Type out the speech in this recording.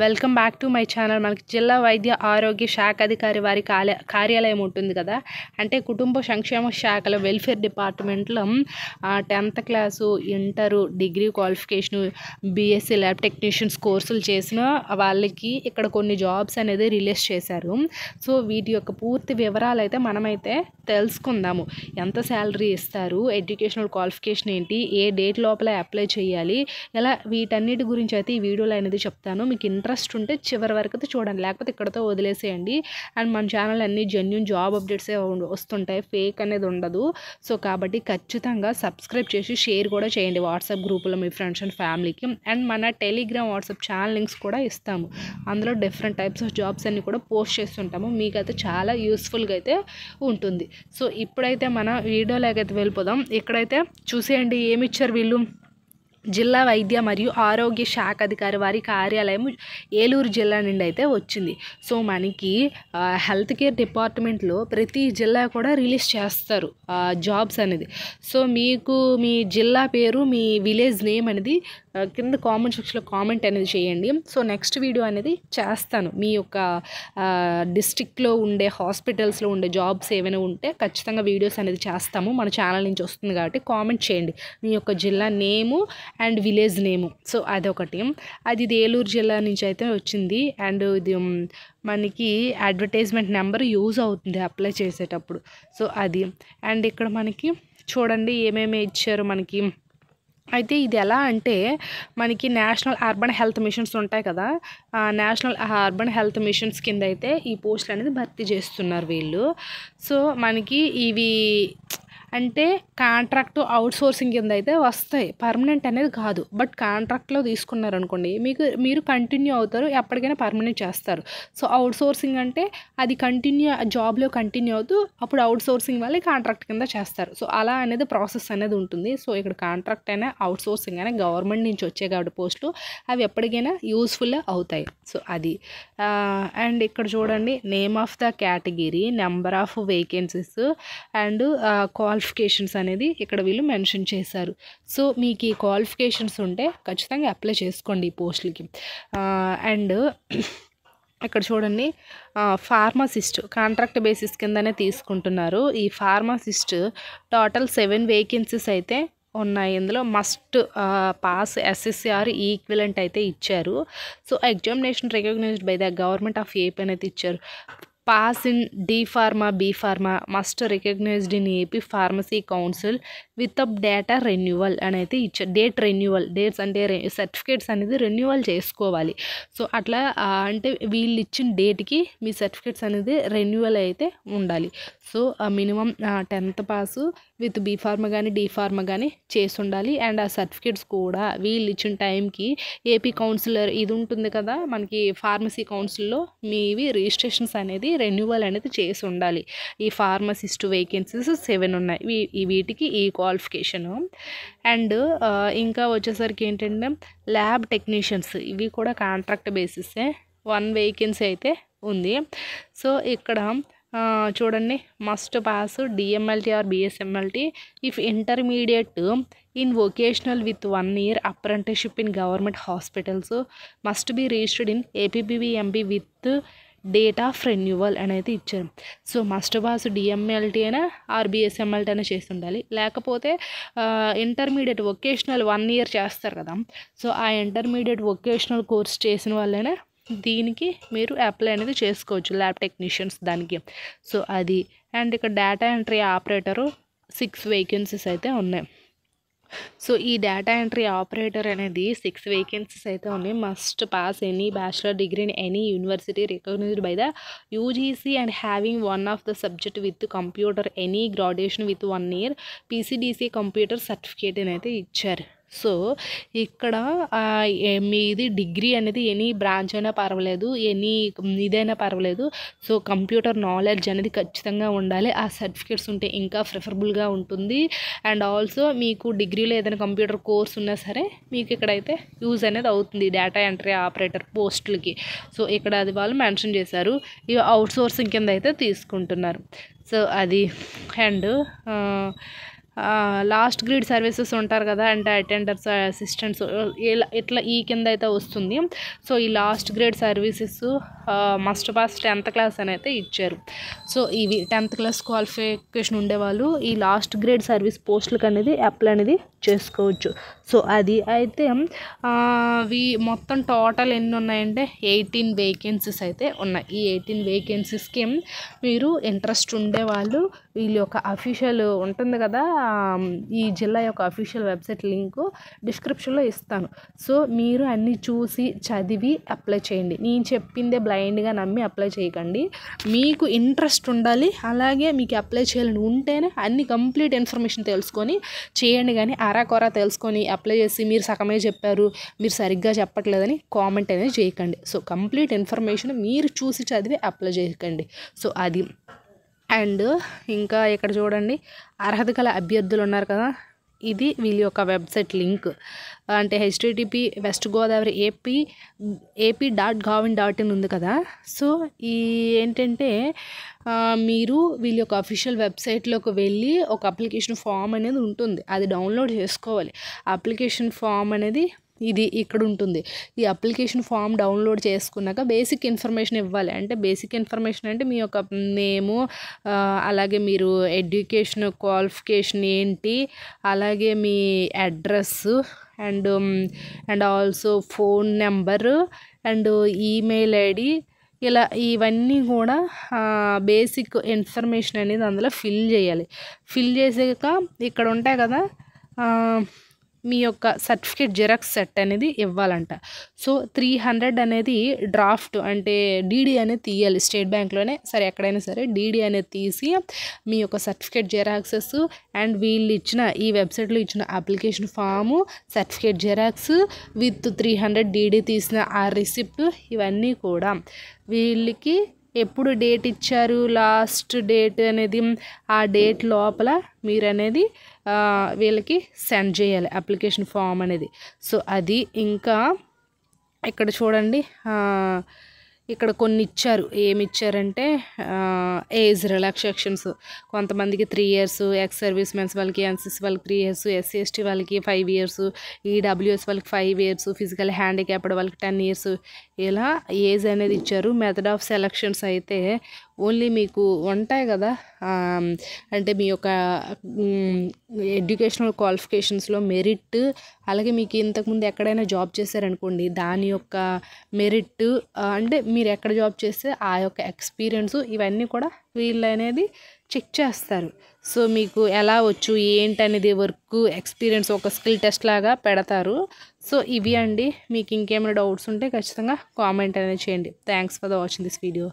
Welcome back to my channel. మనకి జిల్లా వైద్య ఆరోగ్య శాఖ అధికారి వారి కార్యాలయం ఉంటుంది కదా, అంటే కుటుంబ సంక్షేమ శాఖలో వెల్ఫేర్ డిపార్ట్మెంట్లో 10th class, inter, degree qualification, BSc lab technicians కోర్సులు చేసిన వాళ్ళకి ఇక్కడ కొన్ని జాబ్స్ అనేది రిలీజ్ చేశారు. సో వీటి యొక్క పూర్తి వివరాలు అయితే మనమైతే తెలుసుకుందాము. ఎంత శాలరీ ఇస్తారు, ఎడ్యుకేషనల్ క్వాలిఫికేషన్ ఏంటి, ఏ డేట్ లోపల అప్లై చేయాలి, ఇలా వీటన్నిటి గురించి అయితే ఈ వీడియోలో అనేది చెప్తాను. మీకు ఇంట్రెస్ట్ ఉంటే చివరి వరకు అయితే చూడండి, లేకపోతే ఇక్కడతో వదిలేసేయండి. అండ్ మన ఛానల్ అన్ని జెన్యూన్ జాబ్ అప్డేట్సే వస్తుంటాయి, ఫేక్ అనేది ఉండదు. సో కాబట్టి ఖచ్చితంగా సబ్స్క్రైబ్ చేసి షేర్ కూడా చేయండి వాట్సాప్ గ్రూపులో మీ ఫ్రెండ్స్ అండ్ ఫ్యామిలీకి. అండ్ మన టెలిగ్రామ్ వాట్సాప్ ఛానల్ లింక్స్ కూడా ఇస్తాము, అందులో డిఫరెంట్ టైప్స్ ఆఫ్ జాబ్స్ అన్ని కూడా పోస్ట్ చేస్తుంటాము. మీకైతే చాలా యూస్ఫుల్గా అయితే ఉంటుంది. సో ఇప్పుడైతే మన వీడియోలోకి అయితే వెళ్ళిపోదాం. ఇక్కడైతే చూసేయండి ఏమి ఇచ్చారు వీళ్ళు. జిల్లా వైద్య మరియు ఆరోగ్య శాఖ అధికారి వారి కార్యాలయం ఏలూరు జిల్లా నుండి అయితే వచ్చింది. సో మనకి హెల్త్ కేర్ డిపార్ట్మెంట్లో ప్రతి జిల్లా కూడా రిలీజ్ చేస్తారు జాబ్స్ అనేది. సో మీకు మీ జిల్లా పేరు, మీ విలేజ్ నేమ్ అనేది కింద కామెంట్ సెక్షన్లో కామెంట్ అనేది చేయండి. సో నెక్స్ట్ వీడియో అనేది చేస్తాను. మీ యొక్క డిస్ట్రిక్ట్లో ఉండే హాస్పిటల్స్లో ఉండే జాబ్స్ ఏమైనా ఉంటే ఖచ్చితంగా వీడియోస్ అనేది చేస్తాము. మన ఛానల్ నుంచి వస్తుంది కాబట్టి కామెంట్ చేయండి మీ యొక్క జిల్లా name and village name. So అదొకటి. ఇది ఏలూరు జిల్లా నుంచి అయితే వచ్చింది. అండ్ ఇది మనకి అడ్వర్టైజ్మెంట్ నెంబర్ యూజ్ అవుతుంది అప్లై చేసేటప్పుడు. సో అది. అండ్ ఇక్కడ మనకి చూడండి ఏమేమి ఇచ్చారు మనకి. అయితే ఇది ఎలా అంటే మనకి నేషనల్ అర్బన్ హెల్త్ మిషన్స్ ఉంటాయి కదా, నేషనల్ అర్బన్ హెల్త్ మిషన్స్ కింద అయితే ఈ పోస్టులు అనేది భర్తీ చేస్తున్నారు వీళ్ళు. సో మనకి ఇవి అంటే కాంట్రాక్ట్ అవుట్సోర్సింగ్ కింద అయితే వస్తాయి, పర్మనెంట్ అనేది కాదు. బట్ కాంట్రాక్ట్లో తీసుకున్నారనుకోండి మీరు కంటిన్యూ అవుతారు, ఎప్పటికైనా పర్మనెంట్ చేస్తారు. సో అవుట్సోర్సింగ్ అంటే అది జాబ్లో కంటిన్యూ అవుతూ అప్పుడు అవుట్సోర్సింగ్ వల్ల కాంట్రాక్ట్ కింద చేస్తారు. సో అలా అనేది ప్రాసెస్ అనేది ఉంటుంది. సో ఇక్కడ కాంట్రాక్ట్ అయినా అవుట్సోర్సింగ్ అయినా గవర్నమెంట్ నుంచి వచ్చే కాబట్టి పోస్టులు అవి ఎప్పటికైనా యూస్ఫుల్ అవుతాయి. సో అది. అండ్ ఇక్కడ చూడండి name of the category, number of vacancies and qualifications అనేది ఇక్కడ వీళ్ళు మెన్షన్ చేశారు. సో మీకు ఈ క్వాలిఫికేషన్స్ ఉంటే ఖచ్చితంగా అప్లై చేసుకోండి ఈ పోస్టులకి. అండ్ ఇక్కడ చూడండి ఫార్మసిస్ట్ కాంట్రాక్ట్ బేసిస్ కిందనే తీసుకుంటున్నారు. ఈ ఫార్మసిస్ట్ టోటల్ 7 వేకెన్సీస్ అయితే ఉన్నాయి. ఇందులో మస్ట్ పాస్ ఎస్ఎస్సిఆర్ ఈక్విలెంట్ అయితే ఇచ్చారు. So examination recognised by the government of AP అనేది ఇచ్చారు. Pass in D pharma, B pharma, must recognised in AP pharmacy council with up data renewal అని అయితే ఇచ్చారు. డేట్స్ అంటే సర్టిఫికేట్స్ అనేది రెన్యువల్ చేసుకోవాలి. సో అట్లా అంటే వీళ్ళు ఇచ్చిన డేట్కి మీ సర్టిఫికేట్స్ అనేది రెన్యువల్ అయితే ఉండాలి. So minimum 10th pass with B pharma కానీ డి ఫార్మా కానీ చేసి ఉండాలి. అండ్ ఆ సర్టిఫికేట్స్ కూడా వీళ్ళు ఇచ్చిన టైంకి ఏపీ కౌన్సిలర్ ఇది ఉంటుంది కదా మనకి ఫార్మసీ కౌన్సిల్లో మీవి రిజిస్ట్రేషన్స్ అనేది రెన్యువల్ అనేది చేసి ఉండాలి. ఈ ఫార్మసిస్ట్ వేకెన్సీస్ 7 ఉన్నాయి. వీటికి ఈ క్వాలిఫికేషను. అండ్ ఇంకా వచ్చేసరికి ఏంటంటే ల్యాబ్ టెక్నీషియన్స్, ఇవి కూడా కాంట్రాక్ట్ బేసిసే. 1 వేకెన్సీ అయితే ఉంది. సో ఇక్కడ చూడండి must pass DMLT or BSMLT if intermediate in vocational with 1 year apprenticeship in government hospitals must be registered in APBMB with date of renewal అని అయితే ఇచ్చారు. సో మస్ట్ పాస్ డిఎంఎల్టీ అయినా or BSMLT అయినా చేసి ఉండాలి. లేకపోతే ఇంటర్మీడియట్ వొకేషనల్ 1 year చేస్తారు కదా, సో ఆ ఇంటర్మీడియట్ వొకేషనల్ కోర్స్ చేసిన వాళ్ళైనా దీనికి మీరు అప్లై అనేది చేసుకోవచ్చు, ల్యాబ్ టెక్నీషియన్స్ దానికి. సో అది. అండ్ ఇక్కడ డేటా ఎంట్రీ ఆపరేటరు 6 వేకెన్సీస్ అయితే ఉన్నాయి. సో ఈ డేటా ఎంట్రీ ఆపరేటర్ అనేది 6 వేకెన్సీస్ అయితే ఉన్నాయి. Must pass any bachelor degree in any university recognised by the UGC and having one of the subject with computer any graduation with 1 year PCDC computer certificate అని అయితే ఇచ్చారు. So ఇక్కడ మీది degree అనేది any branch అయినా పర్వాలేదు, any ఇదైనా పర్వాలేదు. సో కంప్యూటర్ నాలెడ్జ్ అనేది ఖచ్చితంగా ఉండాలి. ఆ సర్టిఫికేట్స్ ఉంటే ఇంకా ప్రిఫరబుల్గా ఉంటుంది. అండ్ ఆల్సో మీకు డిగ్రీలో ఏదైనా కంప్యూటర్ కోర్స్ ఉన్నా సరే మీకు ఇక్కడైతే యూజ్ అనేది అవుతుంది డేటా ఎంట్రీ ఆపరేటర్ పోస్టులకి. సో ఇక్కడ అది వాళ్ళు మెన్షన్ చేశారు. ఇవి అవుట్సోర్సింగ్ కింద అయితే తీసుకుంటున్నారు. సో అది. అండ్ లాస్ట్ గ్రేడ్ సర్వీసెస్ ఉంటారు కదా, అంటే అటెండర్స్, అసిస్టెంట్స్, ఇట్లా ఈ కింద అయితే వస్తుంది. సో ఈ last grade services must pass 10th class అని అయితే ఇచ్చారు. సో ఇవి 10th క్లాస్ క్వాలిఫికేషన్ ఉండేవాళ్ళు ఈ లాస్ట్ గ్రేడ్ సర్వీస్ పోస్టులకు అనేది అప్లై అనేది చేసుకోవచ్చు. సో అది అయితే మొత్తం టోటల్ ఎన్ని ఉన్నాయంటే 18 వేకెన్సీస్ అయితే ఉన్నాయి. ఈ 18 వేకెన్సీస్కి మీరు ఇంట్రెస్ట్ ఉండేవాళ్ళు వీళ్ళ యొక్క అఫీషియల్ ఉంటుంది కదా, ఈ జిల్లా యొక్క అఫీషియల్ వెబ్సైట్ లింకు డిస్క్రిప్షన్లో ఇస్తాను. సో మీరు అన్నీ చూసి చదివి అప్లై చేయండి. నేను చెప్పిందే బ్లైండ్గా నమ్మి అప్లై చేయకండి. మీకు ఇంట్రెస్ట్ ఉండాలి, అలాగే మీకు అప్లై చేయాలని ఉంటేనే అన్ని కంప్లీట్ ఇన్ఫర్మేషన్ తెలుసుకొని చేయండి. కానీ అరాకొరా తెలుసుకొని అప్లై చేసి మీరు సగమే చెప్పారు, మీరు సరిగ్గా చెప్పట్లేదని కామెంట్ అనేది చేయకండి. సో కంప్లీట్ ఇన్ఫర్మేషన్ మీరు చూసి చదివి అప్లై చేయకండి. సో అది. అండ్ ఇంకా ఇక్కడ చూడండి, అర్హత గల అభ్యర్థులు ఉన్నారు కదా, ఇది వీళ్ళ యొక్క వెబ్సైట్ లింక్. అంటే http://west.godavari.ap.gov.in ఉంది కదా. సో ఈ ఏంటంటే మీరు వీళ్ళ యొక్క అఫీషియల్ వెబ్సైట్లోకి వెళ్ళి ఒక అప్లికేషన్ ఫామ్ అనేది ఉంటుంది, అది డౌన్లోడ్ చేసుకోవాలి. అప్లికేషన్ ఫామ్ అనేది ఇది ఇక్కడ ఉంటుంది. ఈ అప్లికేషన్ ఫామ్ డౌన్లోడ్ చేసుకున్నాక బేసిక్ ఇన్ఫర్మేషన్ ఇవ్వాలి. అంటే బేసిక్ ఇన్ఫర్మేషన్ అంటే మీ యొక్క నేము, అలాగే మీరు ఎడ్యుకేషన్ క్వాలిఫికేషన్ ఏంటి, అలాగే మీ address and also phone number and email ID, ఇలా ఇవన్నీ కూడా బేసిక్ ఇన్ఫర్మేషన్ అనేది అందులో ఫిల్ చేయాలి. ఫిల్ చేసాక ఇక్కడ ఉంటాయి కదా, మీ యొక్క సర్టిఫికేట్ జిరాక్స్ సెట్ అనేది ఇవ్వాలంట. సో 300 అనేది డ్రాఫ్ట్ అంటే డీడీ అనేది తీయాలి. స్టేట్ బ్యాంక్లోనే సరే ఎక్కడైనా సరే డీడీ అనేది తీసి మీ యొక్క సర్టిఫికేట్ జిరాక్సెస్ అండ్ వీళ్ళు ఇచ్చిన ఈ వెబ్సైట్లో ఇచ్చిన application form, certificate xerox with 300 DD తీసిన ఆ రిసిప్ట్, ఇవన్నీ కూడా వీళ్ళకి ఎప్పుడు డేట్ ఇచ్చారు లాస్ట్ డేట్ అనేది ఆ డేట్ లోపల మీరు అనేది వీళ్ళకి సెండ్ చేయాలి అప్లికేషన్ ఫామ్ అనేది. సో అది. ఇంకా ఇక్కడ చూడండి, ఇక్కడ కొన్ని ఇచ్చారు. ఏమి ఇచ్చారంటే ఏజ్ రిలాక్సేషన్స్, కొంతమందికి 3 years, ఎక్స్ సర్వీస్ మెన్స్ వాళ్ళకి, ఎన్సిసి వాళ్ళకి 3 years, SC ST వాళ్ళకి 5 years, ఈడబ్ల్యూఎస్ వాళ్ళకి 5 years, ఫిజికల్ హ్యాండిక్యాప్డ్ వాళ్ళకి 10 years, ఇలా ఏజ్ అనేది ఇచ్చారు. మెథడ్ ఆఫ్ సెలక్షన్స్ అయితే ఓన్లీ మీకు ఉంటాయి కదా, అంటే మీ యొక్క ఎడ్యుకేషనల్ క్వాలిఫికేషన్స్లో మెరిట్, అలాగే మీకు ఇంతకుముందు ఎక్కడైనా జాబ్ చేశారనుకోండి దాని యొక్క మెరిట్, అంటే మీరు ఎక్కడ జాబ్ చేస్తే ఆ యొక్క ఎక్స్పీరియన్స్, ఇవన్నీ కూడా వీళ్ళు అనేది చెక్ చేస్తారు. సో మీకు ఎలా వచ్చు ఏంటనేది వర్క్ ఎక్స్పీరియన్స్ ఒక స్కిల్ టెస్ట్ లాగా పెడతారు. సో ఇవి అండి. మీకు ఇంకేమైనా డౌట్స్ ఉంటే ఖచ్చితంగా కామెంట్ అనేది చేయండి. Thanks for watching this video.